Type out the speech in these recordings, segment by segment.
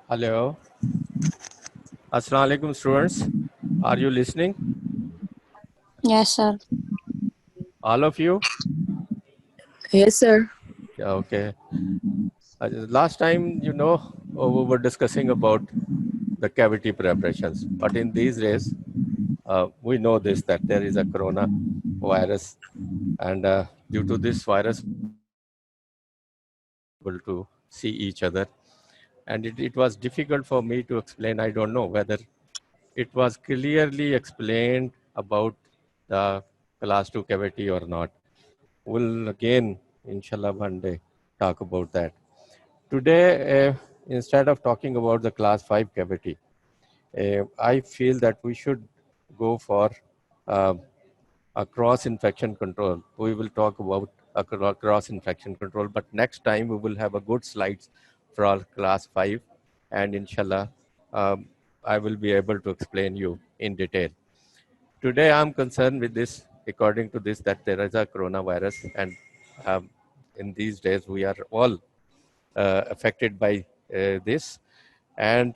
Hello. Assalamu alaikum, students. Are you listening? Yes, sir. All of you? Yes, sir. Yeah, okay. Last time, we were discussing about the cavity preparations. But in these days, we know this, that there is a corona virus. And due to this virus, able to see each other. And it was difficult for me to explain. I don't know whether it was clearly explained about the class 2 cavity or not. We'll again, inshallah, one day talk about that. Today, instead of talking about the class 5 cavity, I feel that we should go for uh, a cross infection control. We will talk about a cross infection control, but next time we will have a good slides for our class 5, and inshallah, um, I will be able to explain you in detail. Today, I'm concerned with this, according to this, that there is a coronavirus, and um, in these days, we are all affected by this, and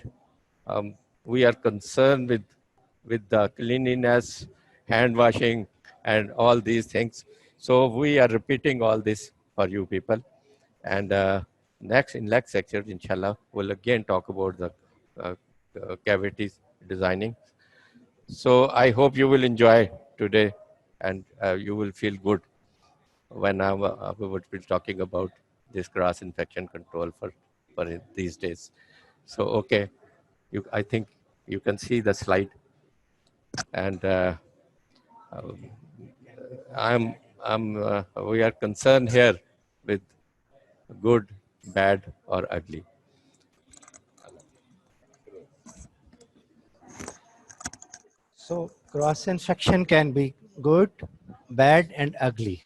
um, we are concerned with the cleanliness, hand washing, and all these things. So we are repeating all this for you people, and next section, inshallah, we'll again talk about the uh, cavities designing. So I hope you will enjoy today, and you will feel good when we would be talking about this cross infection control for these days. So okay, I think you can see the slide, and um, we are concerned here with good, bad, or ugly. So cross-infection can be good, bad, and ugly.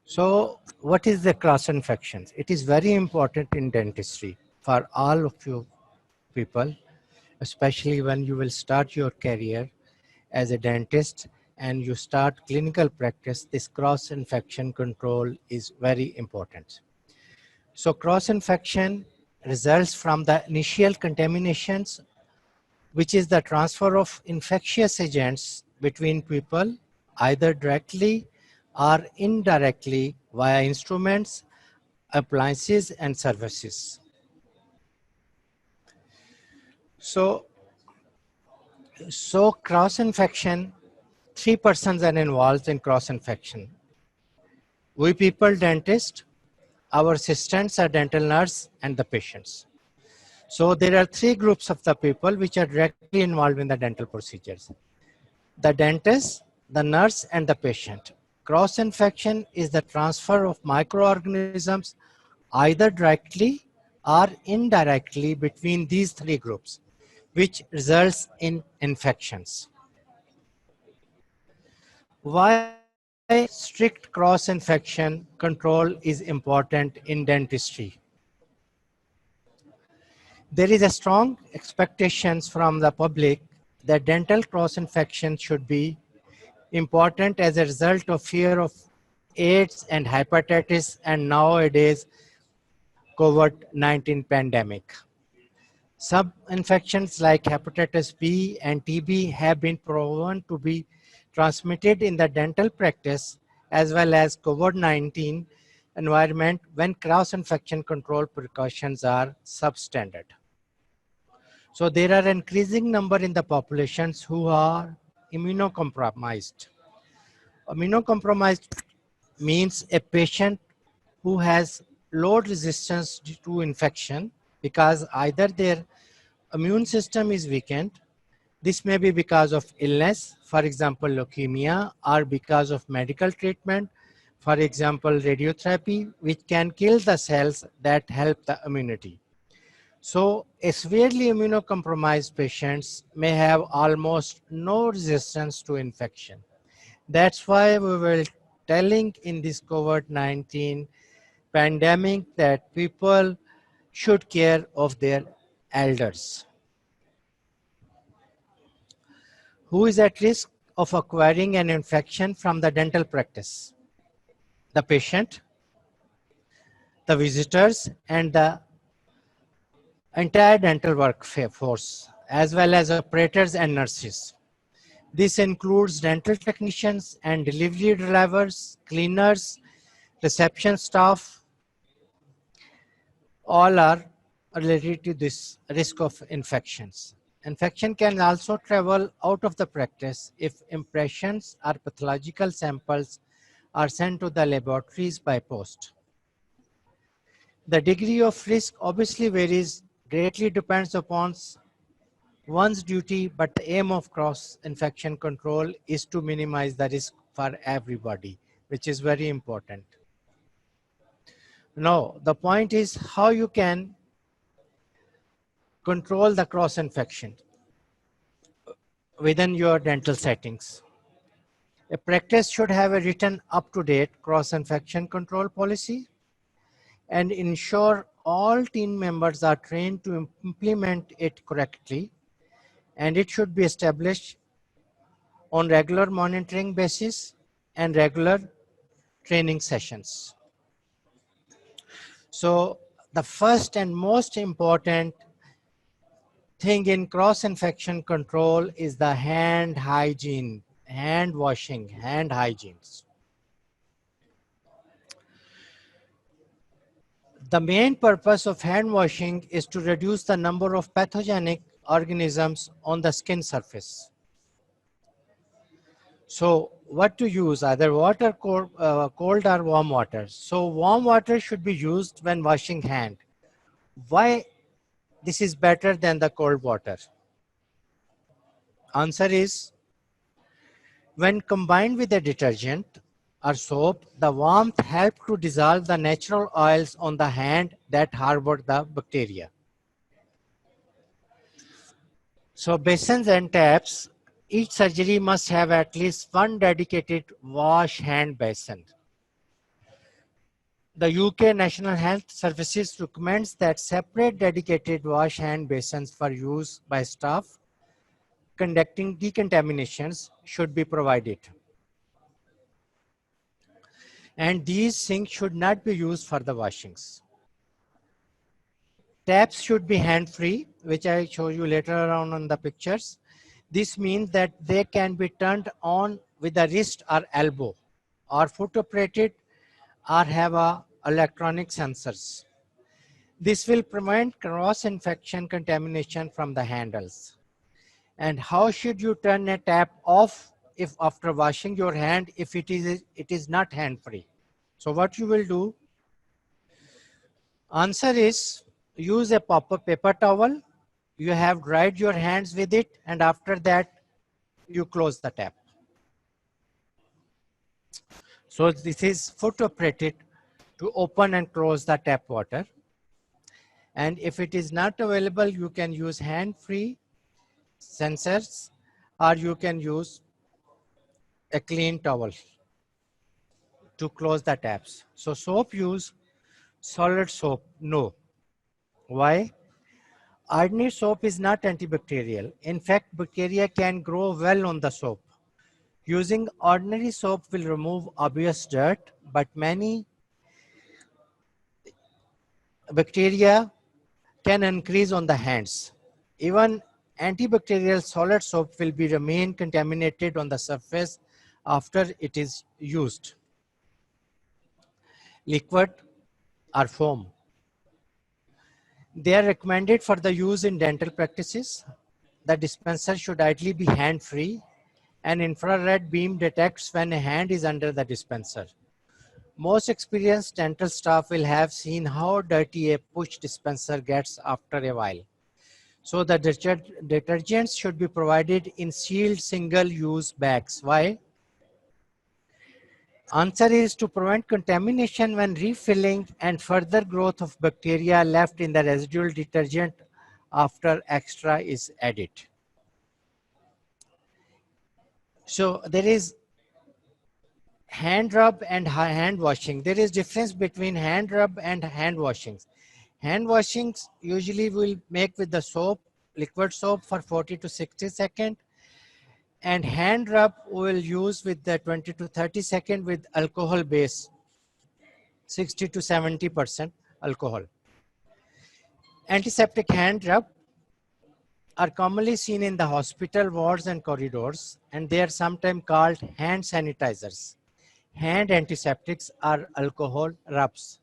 So what is the cross-infections? It is very important in dentistry for all of you people, especially when you will start your career as a dentist and you start clinical practice. This cross-infection control is very important. So cross-infection results from the initial contaminations, which is the transfer of infectious agents between people, either directly or indirectly via instruments, appliances, and services. So cross-infection, 3 persons are involved in cross-infection. We people, dentists, our assistants are dental nurse, and the patients. So there are 3 groups of the people which are directly involved in the dental procedures: the dentist, the nurse, and the patient. Cross-infection is the transfer of microorganisms either directly or indirectly between these 3 groups, which results in infections. Why strict cross-infection control is important in dentistry? There is a strong expectations from the public that dental cross-infection should be important as a result of fear of AIDS and hepatitis and nowadays COVID-19 pandemic. Some infections like hepatitis B and TB have been proven to be transmitted in the dental practice as well as COVID-19 environment when cross-infection control precautions are substandard. So there are increasing number in the populations who are immunocompromised. Immunocompromised means a patient who has low resistance to infection because either their immune system is weakened. This may be because of illness, for example, leukemia, or because of medical treatment, for example, radiotherapy, which can kill the cells that help the immunity. So a severely immunocompromised patients may have almost no resistance to infection. That's why we were telling in this COVID-19 pandemic that people should care of their elders. Who is at risk of acquiring an infection from the dental practice? The patient, the visitors, and the entire dental workforce, as well as operators and nurses. This includes dental technicians and delivery drivers, cleaners, reception staff. All are related to this risk of infections. Infection can also travel out of the practice if impressions or pathological samples are sent to the laboratories by post. The degree of risk obviously varies, greatly depends upon one's duty, but the aim of cross-infection control is to minimize the risk for everybody, which is very important. Now, the point is how you can control the cross-infection within your dental settings. A practice should have a written up-to-date cross-infection control policy and ensure all team members are trained to implement it correctly, and it should be established on regular monitoring basis and regular training sessions. So the first and most important thing in cross-infection control is the hand hygiene, hand washing, hand hygienes. The main purpose of hand washing is to reduce the number of pathogenic organisms on the skin surface. So what to use, either water, cold or warm water. So warm water should be used when washing hand. Why this is better than the cold water? Answer is, when combined with a detergent or soap, the warmth helps to dissolve the natural oils on the hand that harbor the bacteria. So basins and taps, each surgery must have at least one dedicated wash hand basin. The UK National Health Services recommends that separate dedicated wash hand basins for use by staff conducting decontaminations should be provided. And these sinks should not be used for the washings. Taps should be hand-free, which I show you later on the pictures. This means that they can be turned on with the wrist or elbow, or foot operated, or have electronic sensors. This will prevent cross-infection contamination from the handles. And how should you turn a tap off if after washing your hand if it is not hand-free? So what you will do? Answer is, use a paper towel. You have dried your hands with it, and after that you close the tap. So this is foot operated to open and close the tap water. And if it is not available, you can use hand-free sensors, or you can use a clean towel to close the taps. So soap use, solid soap, no. Why? Ordinary soap is not antibacterial. In fact, bacteria can grow well on the soap. Using ordinary soap will remove obvious dirt, but many bacteria can increase on the hands. Even antibacterial solid soap will remain contaminated on the surface after it is used. Liquid or foam. They are recommended for the use in dental practices. The dispenser should ideally be hand-free. An infrared beam detects when a hand is under the dispenser. Most experienced dental staff will have seen how dirty a push dispenser gets after a while. So the detergents should be provided in sealed single-use bags. Why? Answer is to prevent contamination when refilling and further growth of bacteria left in the residual detergent after extra is added. So there is hand rub and hand washing. There is difference between hand rub and hand washings. Hand washings usually will make with the soap, liquid soap for 40 to 60 seconds. And hand rub will use with the 20 to 30 seconds with alcohol base, 60 to 70% alcohol. Antiseptic hand rub are commonly seen in the hospital wards and corridors, and they are sometimes called hand sanitizers. Hand antiseptics are alcohol rubs.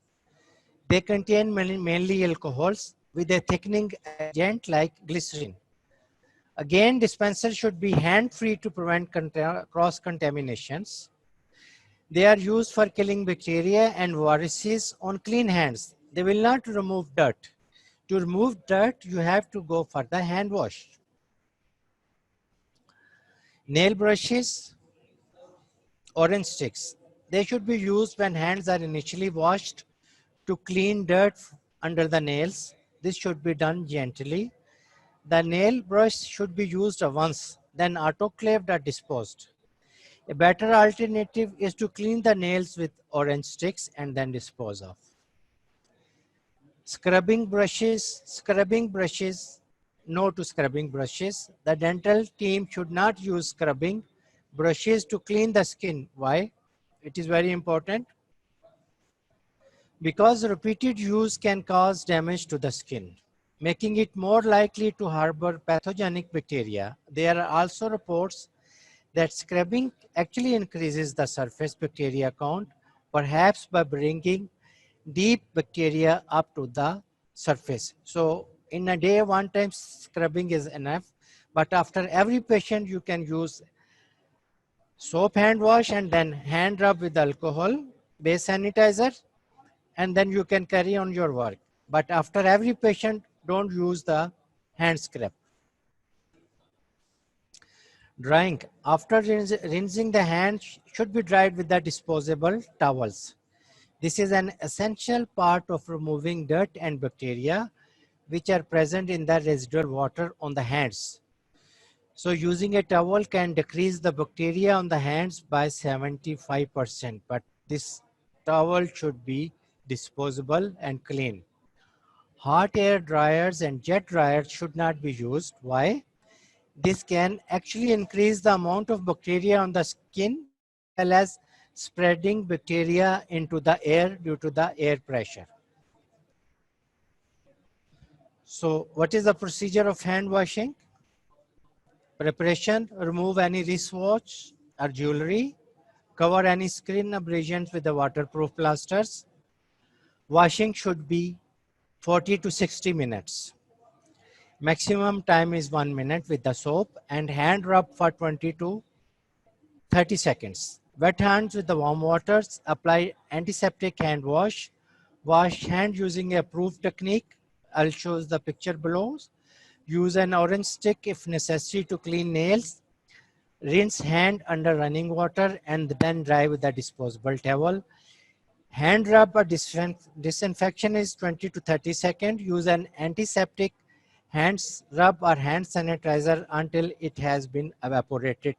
They contain mainly alcohols with a thickening agent like glycerin. Again, dispenser should be hand-free to prevent cross-contaminations. They are used for killing bacteria and viruses on clean hands. They will not remove dirt. To remove dirt, you have to go for the hand wash. Nail brushes, orange sticks. They should be used when hands are initially washed to clean dirt under the nails. This should be done gently. The nail brush should be used once, then autoclaved or disposed. A better alternative is to clean the nails with orange sticks and then dispose of. Scrubbing brushes, no to scrubbing brushes. The dental team should not use scrubbing brushes to clean the skin. Why? It is very important. Because repeated use can cause damage to the skin, making it more likely to harbor pathogenic bacteria. There are also reports that scrubbing actually increases the surface bacteria count, perhaps by bringing deep bacteria up to the surface. So in a day, one time scrubbing is enough, but after every patient, you can use soap hand wash and then hand rub with alcohol based sanitizer, and then you can carry on your work. But after every patient, don't use the hand scrub. Drying. After rinsing, the hands should be dried with the disposable towels. This is an essential part of removing dirt and bacteria which are present in the residual water on the hands. So using a towel can decrease the bacteria on the hands by 75%, but this towel should be disposable and clean. Hot air dryers and jet dryers should not be used. Why? This can actually increase the amount of bacteria on the skin as well as spreading bacteria into the air due to the air pressure. So what is the procedure of hand washing? Preparation: remove any wristwatch or jewelry, cover any skin abrasions with the waterproof plasters. Washing should be 40 to 60 minutes. Maximum time is 1 minute with the soap, and hand rub for 20 to 30 seconds. Wet hands with the warm waters. Apply antiseptic hand wash. Wash hand using a approved technique. I'll show the picture below. Use an orange stick if necessary to clean nails. Rinse hand under running water and then dry with a disposable towel. Hand rub or disinfection is 20 to 30 seconds. Use an antiseptic hand rub or hand sanitizer until it has been evaporated.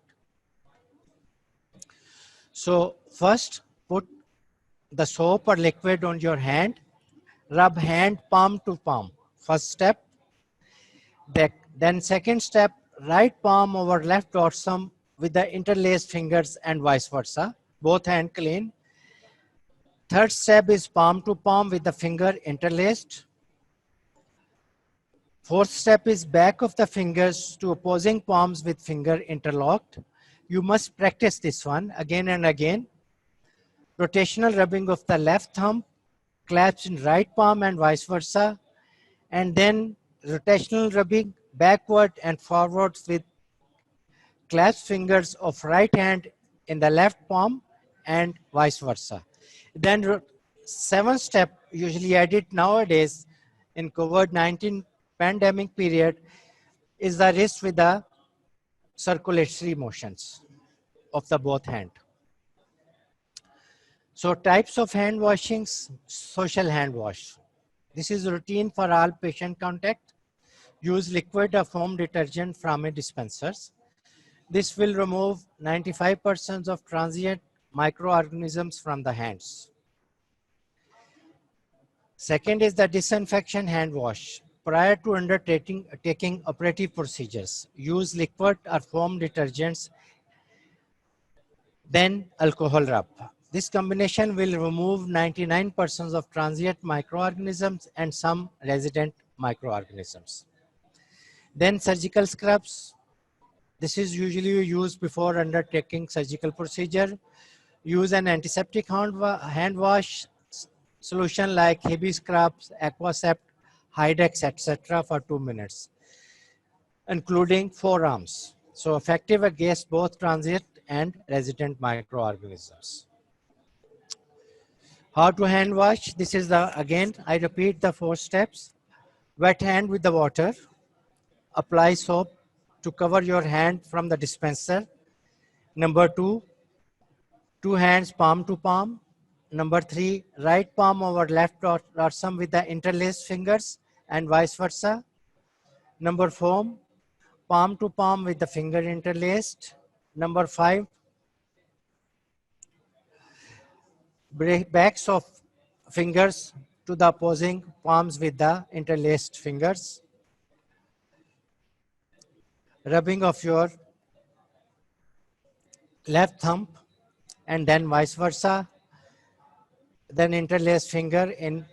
So first, put the soap or liquid on your hand. Rub hand palm to palm. First step. Then second step, right palm over left dorsum with the interlaced fingers and vice versa. Both hand clean. Third step is palm to palm with the finger interlaced. Fourth step is back of the fingers to opposing palms with finger interlocked. You must practice this one again and again. Rotational rubbing of the left thumb, clasps in right palm and vice versa. And then rotational rubbing backward and forwards with clasped fingers of right hand in the left palm and vice versa. Then seventh step, usually added nowadays in COVID-19 pandemic period, is the wrist with the circulatory motions of the both hand. So types of hand washings: social hand wash. This is routine for all patient contact. Use liquid or foam detergent from a dispensers. This will remove 95% of transient microorganisms from the hands. Second is the disinfection hand wash. Prior to taking operative procedures, use liquid or foam detergents, then alcohol rub. This combination will remove 99% of transient microorganisms and some resident microorganisms. Then surgical scrubs. This is usually used before undertaking surgical procedure. Use an antiseptic hand wash solution like Hebe scrubs, Aquacept, Hydex, etc. for 2 minutes, including forearms. So effective against both transient and resident microorganisms. How to hand wash? This is again, I repeat the 4 steps. Wet hand with the water. Apply soap to cover your hand from the dispenser. Number 2, 2 hands palm to palm. Number 3, right palm over left dorsum with the interlaced fingers and vice versa. Number 4, palm to palm with the finger interlaced. Number 5, backs of fingers to the opposing palms with the interlaced fingers. Rubbing of your left thumb and then vice versa. Then interlaced finger in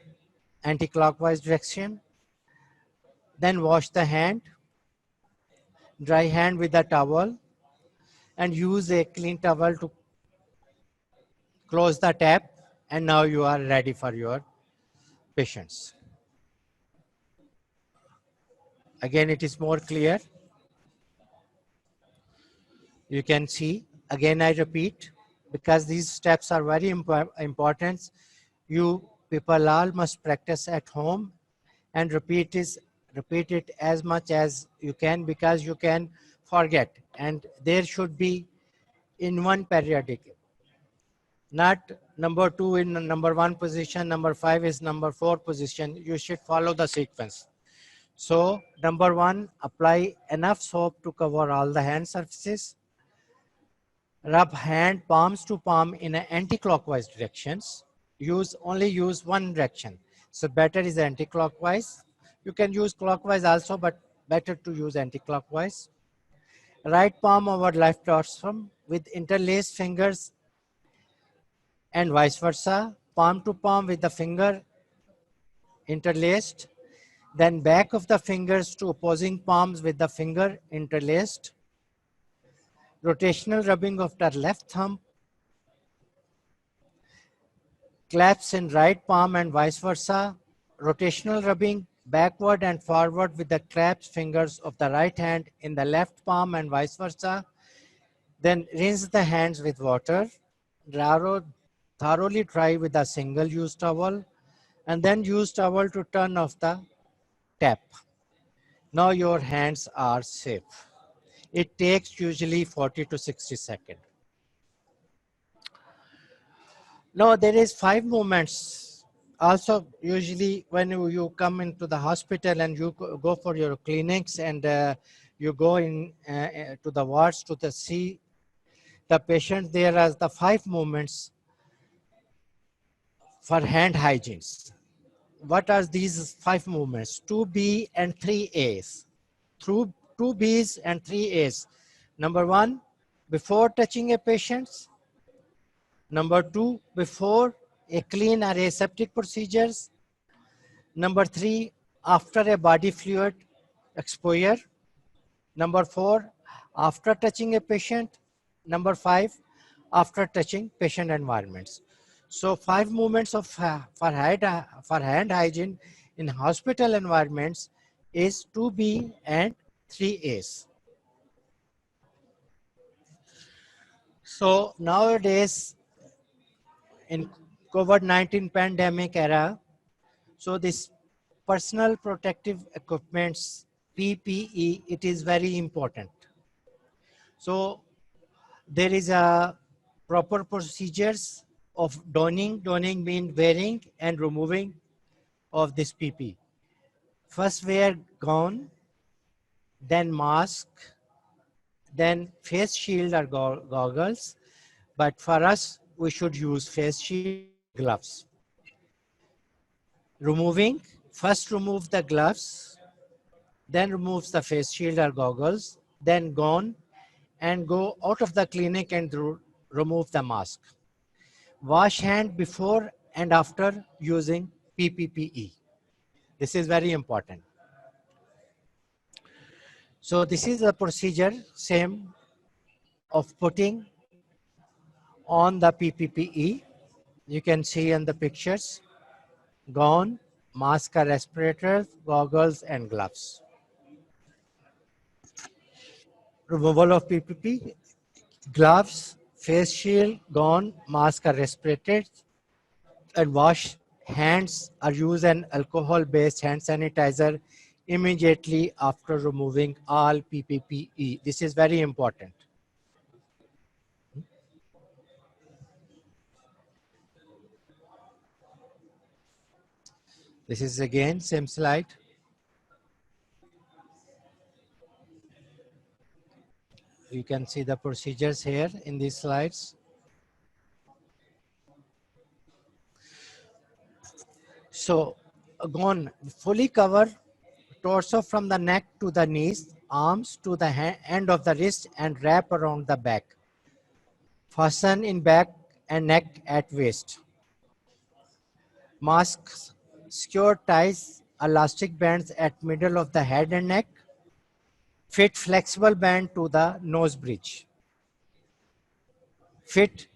anti-clockwise direction. Then wash the hand. Dry hand with a towel and use a clean towel to close the tap, and now you are ready for your patients. Again, it is more clear. You can see, again I repeat, because these steps are very important, you people all must practice at home and repeat it as much as you can, because you can forget, and there should be in one periodic, not number 2 in number 1 position, number 5 is number 4 position. You should follow the sequence. So number 1, apply enough soap to cover all the hand surfaces. Rub hand palms to palm in anti-clockwise directions. Only use one direction. So better is anti-clockwise. You can use clockwise also, but better to use anti-clockwise. Right palm over left dorsum with interlaced fingers and vice versa. Palm to palm with the finger interlaced. Then back of the fingers to opposing palms with the finger interlaced. Rotational rubbing of the left thumb. Claps in right palm and vice versa. Rotational rubbing backward and forward with the clasped fingers of the right hand in the left palm and vice versa. Then rinse the hands with water. Thoroughly dry with a single-use towel, and then use towel to turn off the tap. Now your hands are safe. It takes usually 40 to 60 seconds. Now there is 5 movements. Also, usually when you come into the hospital and you go for your clinics and you go in to the wards to see the patient, there are the 5 movements for hand hygienes. What are these 5 movements? 2B and 3A's. Through 2B's and 3A's. Number 1, before touching a patient. Number 2, before a clean or aseptic procedures. Number 3, after a body fluid exposure. Number 4, after touching a patient. Number 5, after touching patient environments. So 5 movements of for hand hygiene in hospital environments is 2B and 3A's. So nowadays in COVID-19 pandemic era, so this personal protective equipments, PPE, it is very important. So there is a proper procedures of donning. Donning means wearing and removing of this PPE. First wear gown, then mask, then face shield or goggles. But for us, we should use face shield, gloves. Removing, first remove the gloves, then removes the face shield or goggles, then gown, and go out of the clinic and remove the mask. Wash hand before and after using PPE. This is very important. So this is the procedure, same, of putting on the PPPE. You can see in the pictures, gown, mask or respirators, goggles and gloves. Removal of PPP, gloves, face shield, gown, mask or respirators, and wash hands or use an alcohol-based hand sanitizer immediately after removing all PPE. This is very important. This is again same slide. You can see the procedures here in these slides. So gown, fully cover torso from the neck to the knees, arms to the end of the wrist and wrap around the back. Fasten in back and neck at waist. Masks, secure ties, elastic bands at middle of the head and neck. Fit flexible band to the nose bridge. Fit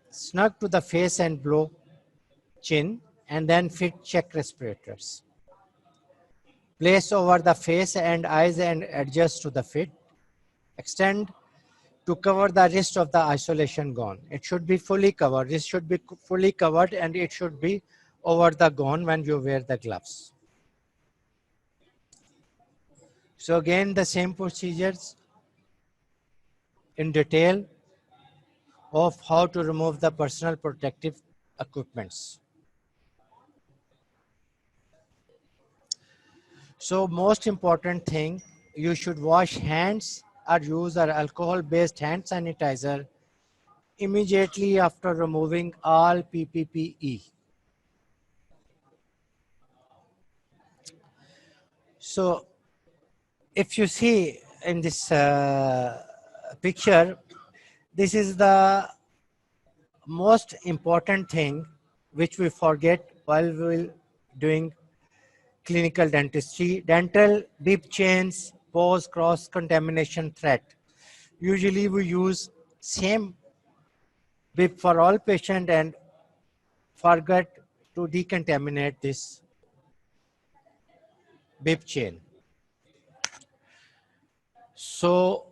snug to the face and below chin, and then fit check respirators. Place over the face and eyes and adjust to the fit. Extend to cover the rest of the isolation gown. It should be fully covered. This should be fully covered and it should be over the gown when you wear the gloves. So again, the same procedures in detail of how to remove the personal protective equipments. So most important thing, you should wash hands or use an alcohol-based hand sanitizer immediately after removing all PPE. So if you see in this picture, this is the most important thing which we forget while we're doing clinical dentistry. Dental bib chains pose cross-contamination threat. Usually we use same bib for all patients and forget to decontaminate this bib chain. So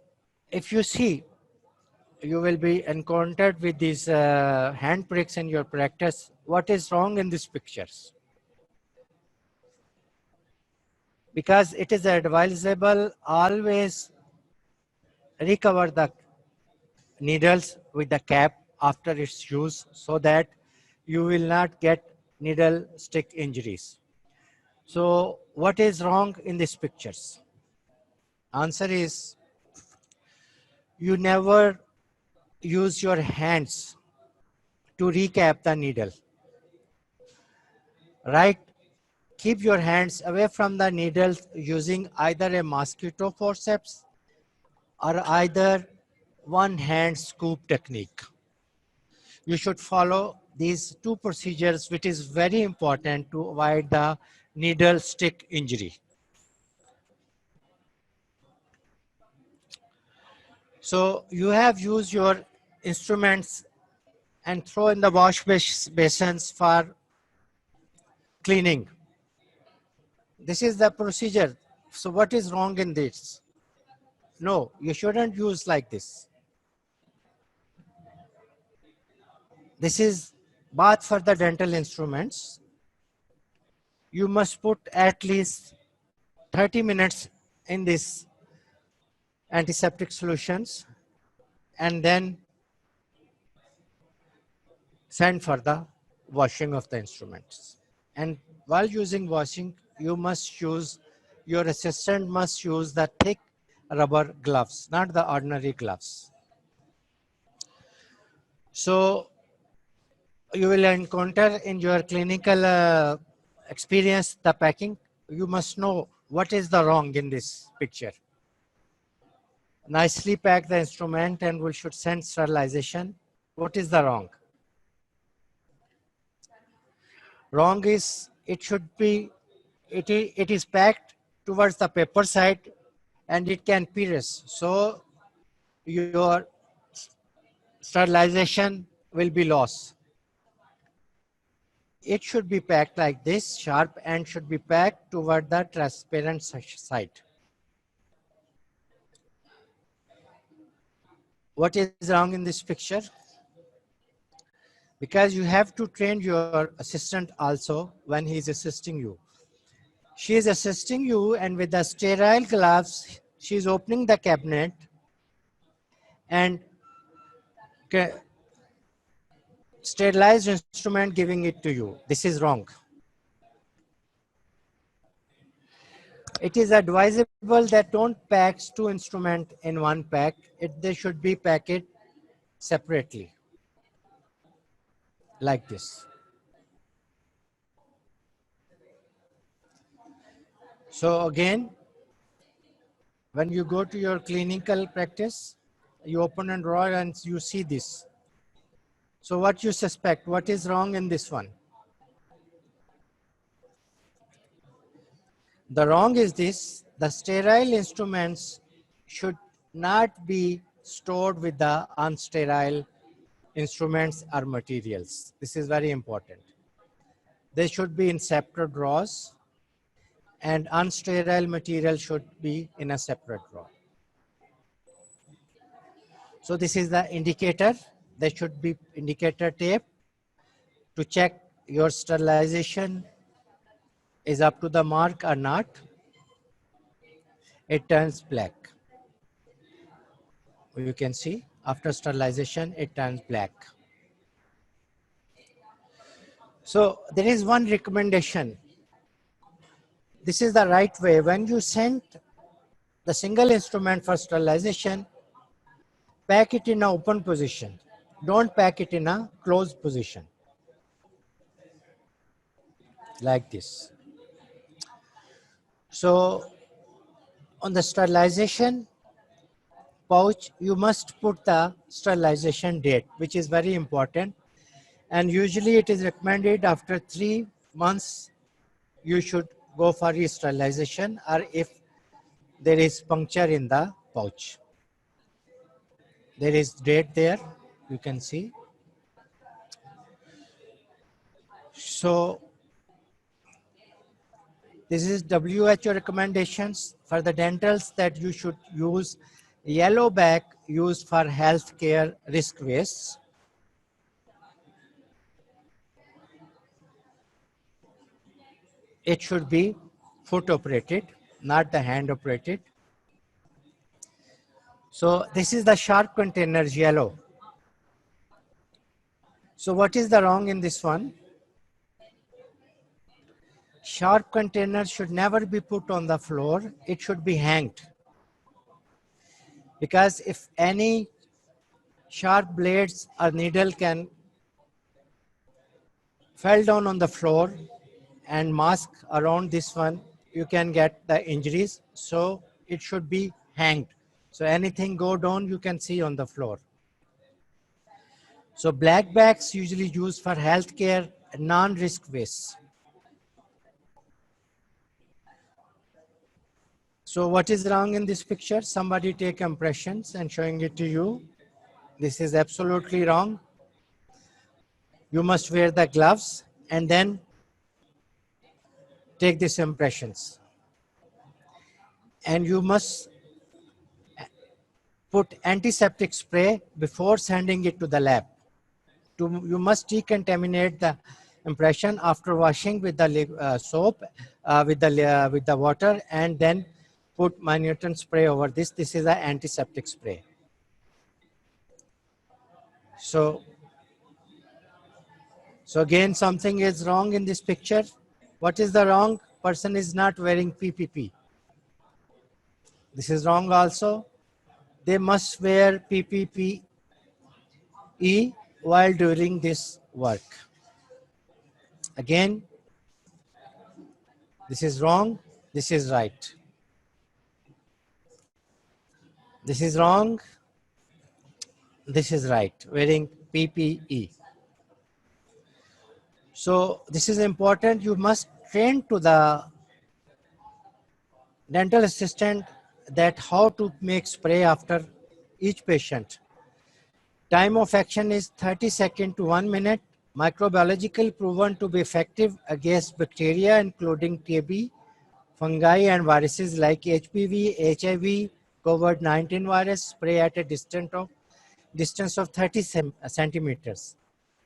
if you see, you will be encountered with these hand pricks in your practice. What is wrong in these pictures? Because it is advisable always recover the needles with the cap after its use so that you will not get needle stick injuries. So what is wrong in these pictures? Answer is, you never use your hands to recap the needle. Right? Keep your hands away from the needles using either a mosquito forceps or either one hand scoop technique. You should follow these two procedures, which is very important to avoid the needle stick injury. So you have used your instruments and throw in the wash basins for cleaning. This is the procedure. So what is wrong in this? No, you shouldn't use like this. This is bath for the dental instruments. You must put at least 30 minutes in this antiseptic solutions and then send for the washing of the instruments. And while using washing, you must use, your assistant must use the thick rubber gloves, not the ordinary gloves. So you will encounter in your clinical experience the packing. You must know what is the wrong in this picture. Nicely pack the instrument and we should send sterilization. What is the wrong? Wrong is, it should be, it is packed towards the paper side and it can pierce. So your sterilization will be lost. It should be packed like this. Sharp end should be packed toward the transparent side. What is wrong in this picture? Because you have to train your assistant also when he is assisting you. She is assisting you, and with the sterile gloves, she is opening the cabinet and sterilized instrument giving it to you. This is wrong. It is advisable that don't pack two instruments in one pack. They should be packed separately, like this. So again, when you go to your clinical practice, you open a drawer and you see this. So what you suspect? What is wrong in this one? The wrong is this: the sterile instruments should not be stored with the unsterile instruments or materials. This is very important. They should be in separate drawers, and unsterile material should be in a separate drawer. So this is the indicator. There should be indicator tape to check your sterilization is up to the mark or not. It turns black. You can see after sterilization, it turns black. So there is one recommendation. This is the right way. When you send the single instrument for sterilization, pack it in an open position. Don't pack it in a closed position, like this. So on the sterilization pouch, you must put the sterilization date, which is very important. And usually it is recommended after 3 months, you should go for re-sterilization, or if there is puncture in the pouch. There is date there, you can see. So this is WHO recommendations for the dentals, that you should use yellow bag used for healthcare risk wastes. It should be foot operated, not the hand operated. So this is the sharp containers, yellow. So what is the wrong in this one? Sharp containers should never be put on the floor. It should be hanged. Because if any sharp blades or needle can fall down on the floor and mask around this one, you can get the injuries. So it should be hanged. So anything go down, you can see on the floor. So black bags usually used for healthcare, non-risk waste. So what is wrong in this picture? Somebody take impressions and showing it to you. This is absolutely wrong. You must wear the gloves and then take these impressions. And you must put antiseptic spray before sending it to the lab. You must decontaminate the impression after washing with the soap, with the water, and then put Manutan spray over this. This is an antiseptic spray. So again, something is wrong in this picture. What is the wrong? Person is not wearing PPP. This is wrong also. They must wear PPE while doing this work. Again, this is wrong. This is right. This is wrong. This is right. Wearing PPE. So this is important. You must train to the dental assistant that how to make spray after each patient. Time of action is 30 seconds to 1 minute. Microbiological proven to be effective against bacteria including TB, fungi and viruses like HPV, HIV, COVID-19 virus. Spray at a distance of 30 centimeters.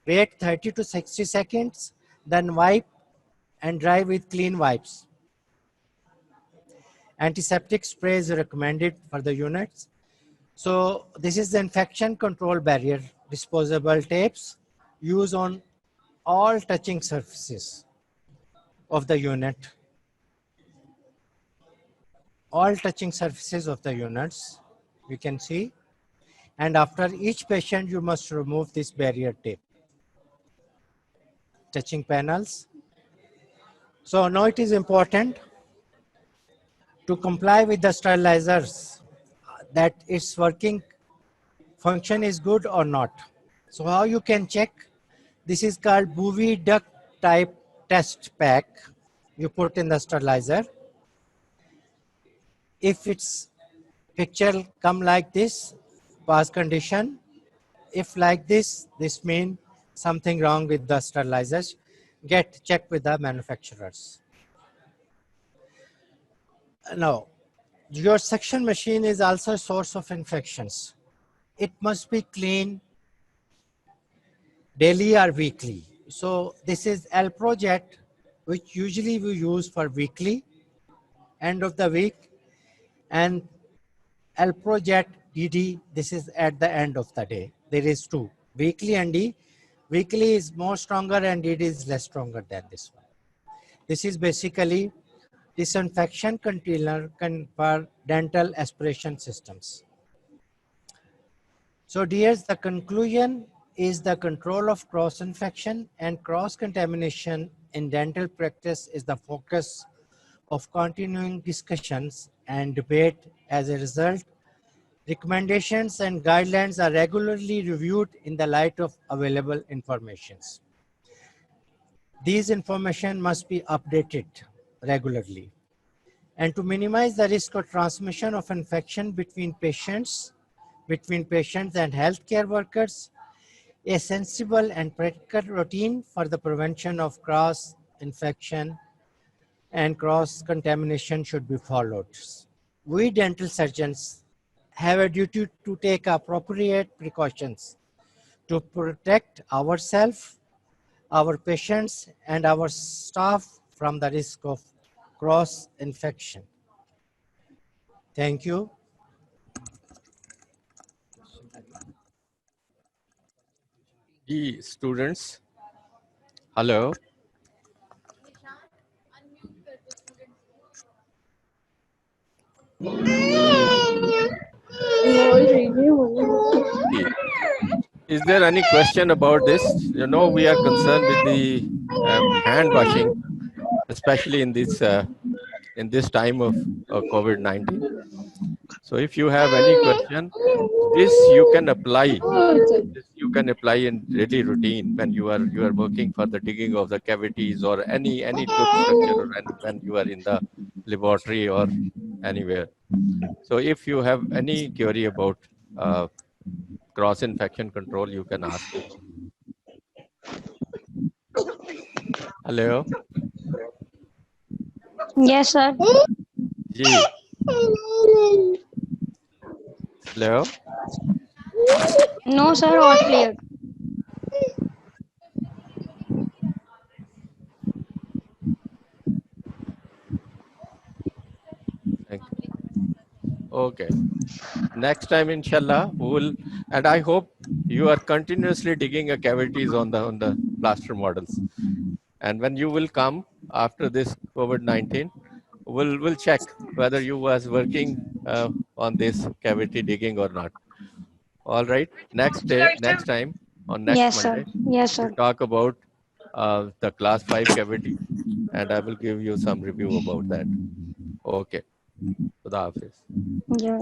Wait 30 to 60 seconds, then wipe and dry with clean wipes. Antiseptic spray is recommended for the units. So this is the infection control barrier. Disposable tapes used on all touching surfaces of the unit. All touching surfaces of the units, you can see. And after each patient, you must remove this barrier tape. Touching panels. So now it is important to comply with the sterilizers that its working function is good or not. So how you can check? This is called Bowie duct type test pack. You put in the sterilizer. If its picture come like this, pass condition. If like this means something wrong with the sterilizers. Get checked with the manufacturers. Now, your suction machine is also a source of infections. It must be clean daily or weekly. So this is Alprojet, which usually we use for weekly, end of the week, and Alprojet DD, this is at the end of the day. There is two, weekly and D. Weekly is more stronger and DD is less stronger than this one. This is basically disinfection container for dental aspiration systems. So dears, the conclusion is the control of cross-infection and cross-contamination in dental practice is the focus of continuing discussions and debate. As a result, recommendations and guidelines are regularly reviewed in the light of available informations. These information must be updated regularly. And to minimize the risk of transmission of infection between patients and healthcare workers, a sensible and practical routine for the prevention of cross-infection and cross-contamination should be followed. We dental surgeons have a duty to take appropriate precautions to protect ourselves, our patients, and our staff from the risk of cross-infection. Thank you. The students, hello. Is there any question about this? You know, we are concerned with the hand washing, especially in this time of COVID-19. So if you have any question, this you can apply. This you can apply in daily routine when you are working for the digging of the cavities or any tooth structure, or when you are in the laboratory or anywhere. So if you have any query about cross-infection control, you can ask me. Hello. Yes, sir. Ji. Hello. No, sir, all clear. Thank you. Okay. Next time, inshallah, we will, and I hope you are continuously digging a cavities on the plaster models. And when you will come after this COVID-19, we'll check whether you was working on this cavity digging or not. All right. Next time on next Yes, Monday, sir. Yes, sir. we'll talk about the class 5 cavity, and I will give you some review about that. Okay. Khuda Hafiz. Yeah.